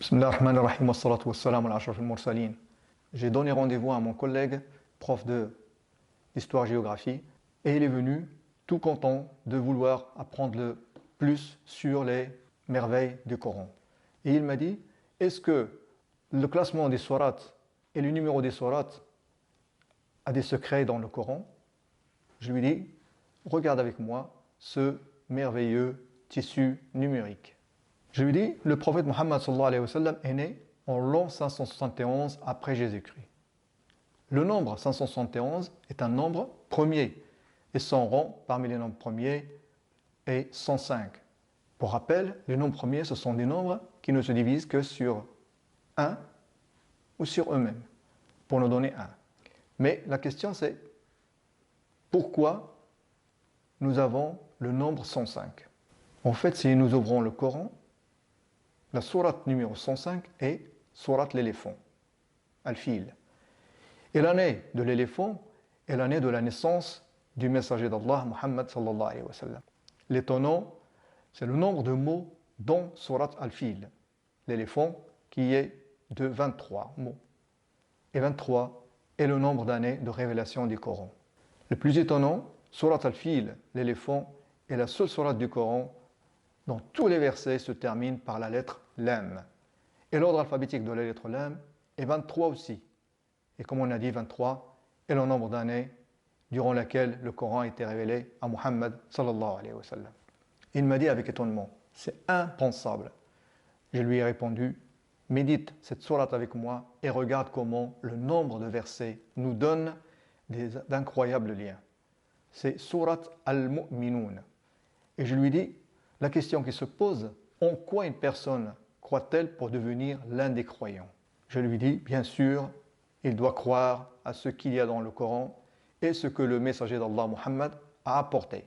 Bismillah ar-Rahman ar-Rahim wa salatu wa salam ala ashraf al-mursalin. J'ai donné rendez-vous à mon collègue, prof d'histoire-géographie, et il est venu tout content de vouloir apprendre le plus sur les merveilles du Coran. Et il m'a dit, est-ce que le classement des sourates et le numéro des sourates a des secrets dans le Coran? Je lui dis, regarde avec moi ce merveilleux tissu numérique. Je lui dis, le prophète Mohammed sallallahu alayhi wa sallam est né en l'an 571 après Jésus-Christ. Le nombre 571 est un nombre premier et son rang parmi les nombres premiers est 105. Pour rappel, les nombres premiers, ce sont des nombres qui ne se divisent que sur 1 ou sur eux-mêmes, pour nous donner 1. Mais la question c'est, pourquoi nous avons le nombre 105? En fait, si nous ouvrons le Coran, la sourate numéro 105 est sourate l'éléphant, Al-Fil. Et l'année de l'éléphant est l'année de la naissance du messager d'Allah, Muhammad sallallahu alayhi wa sallam. L'étonnant, c'est le nombre de mots dans sourate Al-Fil, l'éléphant, qui est de 23 mots. Et 23 est le nombre d'années de révélation du Coran. Le plus étonnant, sourate Al-Fil, l'éléphant, est la seule sourate du Coran dont tous les versets se terminent par la lettre Lam. Et l'ordre alphabétique de la lettre Lam est 23 aussi. Et comme on a dit, 23 est le nombre d'années durant laquelle le Coran a été révélé à Muhammad sallallahu alayhi wa sallam. Il m'a dit avec étonnement, c'est impensable. Je lui ai répondu, médite cette sourate avec moi et regarde comment le nombre de versets nous donne d'incroyables liens. C'est sourate Al-Mu'minun. Et je lui dis, la question qui se pose, en quoi une personne croit-elle pour devenir l'un des croyants? Je lui dis, bien sûr, il doit croire à ce qu'il y a dans le Coran et ce que le messager d'Allah Muhammad a apporté.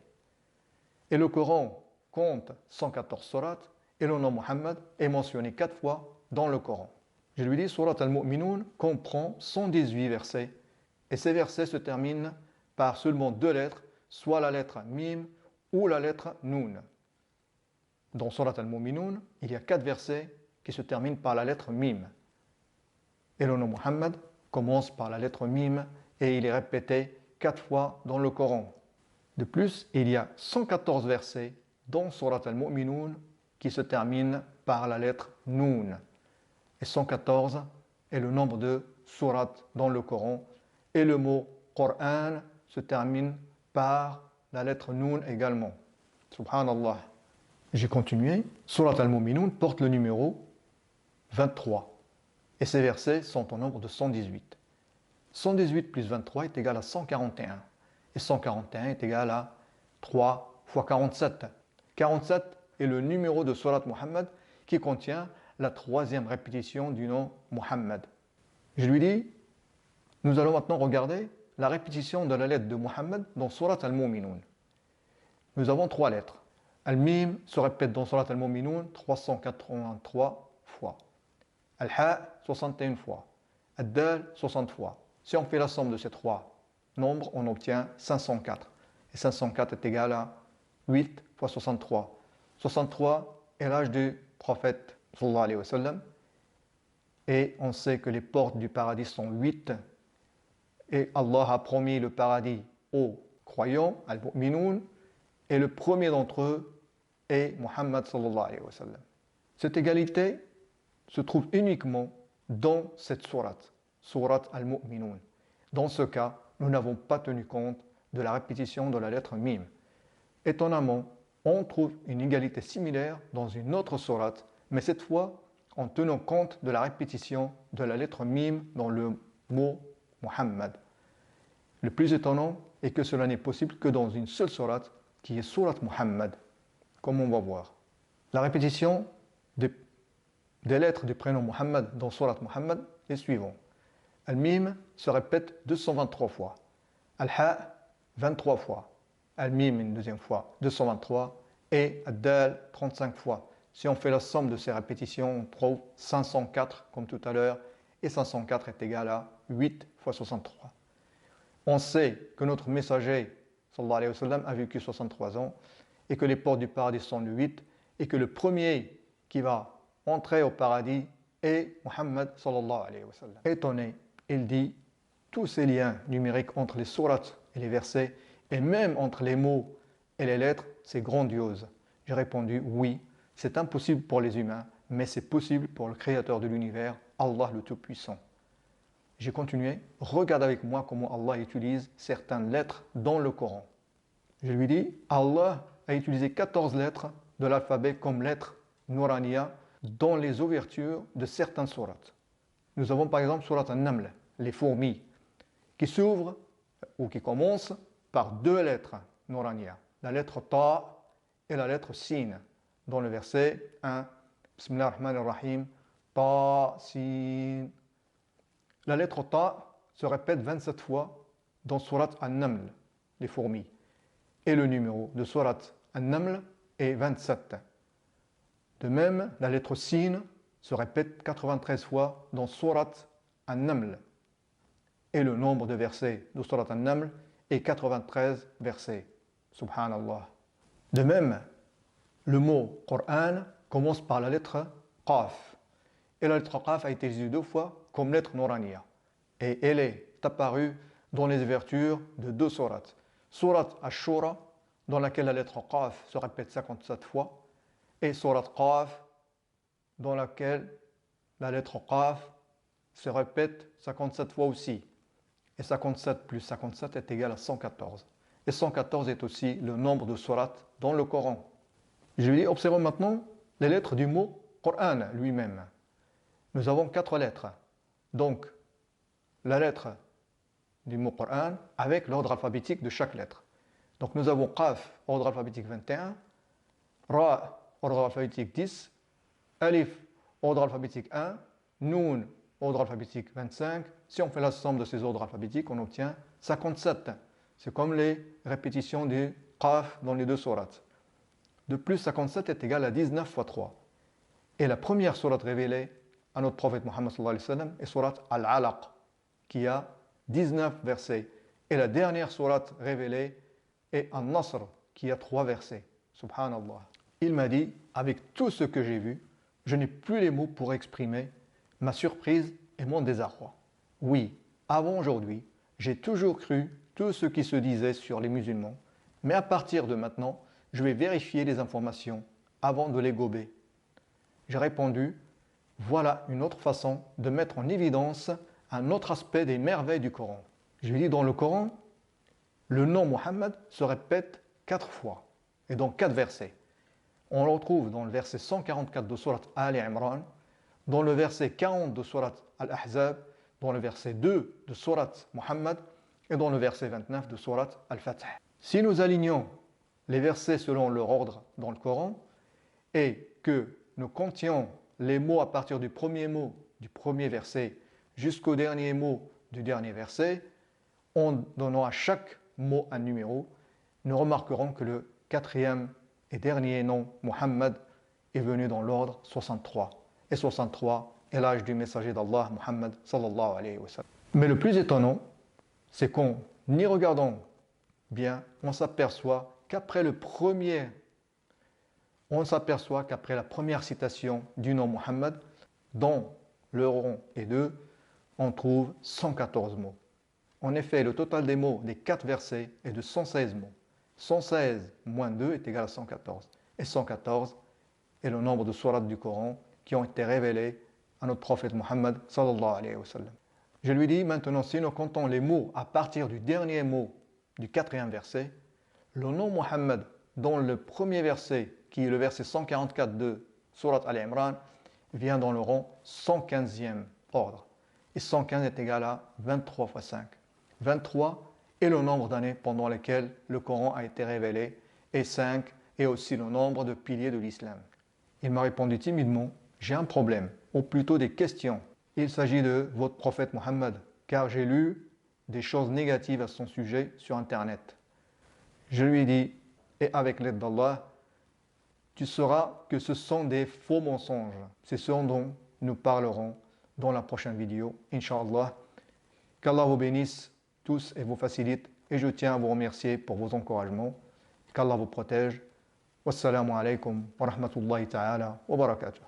Et le Coran compte 114 sourates et le nom Muhammad est mentionné 4 fois dans le Coran. Je lui dis, sourate Al-Mu'minun comprend 118 versets et ces versets se terminent par seulement 2 lettres, soit la lettre Mim ou la lettre Nun. Dans Surat Al-Mu'minun, il y a 4 versets qui se terminent par la lettre Mim. Et le nom Muhammad commence par la lettre Mim et il est répété 4 fois dans le Coran. De plus, il y a 114 versets dans Surat Al-Mu'minun qui se terminent par la lettre Nun. Et 114 est le nombre de surat dans le Coran. Et le mot Coran se termine par la lettre Nun également. Subhanallah. J'ai continué. Surat Al-Mu'minun porte le numéro 23. Et ces versets sont au nombre de 118. 118 plus 23 est égal à 141. Et 141 est égal à 3 fois 47. 47 est le numéro de Surat Muhammad qui contient la 3e répétition du nom Muhammad. Je lui dis, nous allons maintenant regarder la répétition de la lettre de Muhammad dans Surat Al-Mu'minun. Nous avons 3 lettres. Al-Mim se répète dans Surat Al-Mu'minun 383 fois. Al-Ha 61 fois. Ad-Dal 60 fois. Si on fait la somme de ces 3 nombres, on obtient 504. Et 504 est égal à 8 fois 63. 63 est l'âge du prophète sallallahu alayhi wa sallam. Et on sait que les portes du paradis sont 8. Et Allah a promis le paradis aux croyants, al-mu'minun, et le premier d'entre eux est Muhammad sallallahu alayhi wa sallam. Cette égalité se trouve uniquement dans cette sourate, sourate al-mu'minun. Dans ce cas, nous n'avons pas tenu compte de la répétition de la lettre Mim. Étonnamment, on trouve une égalité similaire dans une autre sourate, mais cette fois en tenant compte de la répétition de la lettre Mim dans le mot Muhammad. Le plus étonnant est que cela n'est possible que dans une seule sourate, qui est Surat Muhammad, comme on va voir. La répétition des lettres du prénom Muhammad dans Surat Muhammad est suivante. Al-Mim se répète 223 fois. Al-Ha, 23 fois. Al-Mim, une deuxième fois, 223. Et Ad-Dal, 35 fois. Si on fait la somme de ces répétitions, on trouve 504, comme tout à l'heure. Et 504 est égal à 8 fois 63. On sait que notre messager sallallahu alayhi wa sallam a vécu 63 ans et que les portes du paradis sont de 8 et que le premier qui va entrer au paradis et Muhammad sallallahu alayhi wa sallam. Étonné, il dit, tous ces liens numériques entre les sourates et les versets, et même entre les mots et les lettres, c'est grandiose. J'ai répondu, oui, c'est impossible pour les humains, mais c'est possible pour le Créateur de l'univers, Allah le Tout-Puissant. J'ai continué, regarde avec moi comment Allah utilise certaines lettres dans le Coran. Je lui dis, Allah a utilisé 14 lettres de l'alphabet comme lettres Nouraniya dans les ouvertures de certaines sourates. Nous avons par exemple sourate An-Naml, les fourmis, qui s'ouvrent ou qui commencent par deux lettres Nouraniya, la lettre Ta et la lettre Sin, dans le verset 1, Bismillah ar-Rahman ar-Rahim, Ta, Sin. La lettre Ta se répète 27 fois dans sourate An-Naml, les fourmis, et le numéro de sourate An-Naml est 27. De même, la lettre Sin se répète 93 fois dans sourate An-Naml, et le nombre de versets de sourate An-Naml est 93 versets. Subhanallah. De même, le mot Coran commence par la lettre Qaf. Et la lettre Qaf a été utilisée deux fois comme lettre Nouraniya. Et elle est apparue dans les ouvertures de deux sourates. Sourate Ash-Shura, dans laquelle la lettre Qaf se répète 57 fois, et sourate Qaf, dans laquelle la lettre Qaf se répète 57 fois aussi. Et 57 plus 57 est égal à 114. Et 114 est aussi le nombre de sourates dans le Coran. Je lui dis, observons maintenant les lettres du mot Coran lui-même. Nous avons 4 lettres. Donc, la lettre du mot Coran avec l'ordre alphabétique de chaque lettre. Donc, nous avons Qaf, ordre alphabétique 21, Ra, ordre alphabétique 10, Alif, ordre alphabétique 1, Noun, ordre alphabétique 25. Si on fait la somme de ces ordres alphabétiques, on obtient 57. C'est comme les répétitions du Qaf dans les deux sourates. De plus, 57 est égal à 19 fois 3. Et la première sourate révélée à notre prophète Muhammad sallallahu alayhi wa sallam est sourate Al-Alaq, qui a 19 versets. Et la dernière sourate révélée est An-Nasr, qui a 3 versets. Subhanallah. Il m'a dit, avec tout ce que j'ai vu, je n'ai plus les mots pour exprimer ma surprise et mon désarroi. Oui, avant aujourd'hui, j'ai toujours cru tout ce qui se disait sur les musulmans, mais à partir de maintenant, je vais vérifier les informations avant de les gober. J'ai répondu, voilà une autre façon de mettre en évidence un autre aspect des merveilles du Coran. Je lui dis, dans le Coran, le nom Muhammad se répète 4 fois, et dans 4 versets. On le retrouve dans le verset 144 de sourate Ali Imran, dans le verset 40 de sourate Al-Ahzab, dans le verset 2 de sourate Muhammad, et dans le verset 29 de sourate Al-Fath. Si nous alignons les versets selon leur ordre dans le Coran, et que nous comptions les mots à partir du premier mot du premier verset jusqu'au dernier mot du dernier verset, en donnant à chaque mot un numéro, nous remarquerons que le quatrième et dernier nom, Muhammad, est venu dans l'ordre 63. Et 63 est l'âge du messager d'Allah, Muhammad sallallahu alayhi wa sallam. Mais le plus étonnant, c'est qu'en y regardant bien, on s'aperçoit qu'après la première citation du nom Muhammad, dans le rang et 2, on trouve 114 mots. En effet, le total des mots des 4 versets est de 116 mots. 116 moins 2 est égal à 114. Et 114 est le nombre de sourates du Coran qui ont été révélées à notre prophète Muhammad sallallahu alayhi wa sallam. Je lui dis maintenant, si nous comptons les mots à partir du dernier mot du 4e verset, le nom Muhammad dans le premier verset, qui est le verset 144 de sourate Al-Imran, vient dans le rang 115e ordre. Et 115 est égal à 23 fois 5. 23 est le nombre d'années pendant lesquelles le Coran a été révélé, et 5 est aussi le nombre de piliers de l'islam. Il m'a répondu timidement, j'ai un problème, ou plutôt des questions. Il s'agit de votre prophète Muhammad, car j'ai lu des choses négatives à son sujet sur Internet. Je lui ai dit, et avec l'aide d'Allah, tu sauras que ce sont des faux mensonges. C'est ce dont nous parlerons dans la prochaine vidéo, Inch'Allah. Qu'Allah vous bénisse tous et vous facilite. Et je tiens à vous remercier pour vos encouragements. Qu'Allah vous protège. Wassalamu alaikum wa rahmatullahi ta'ala wa barakatuh.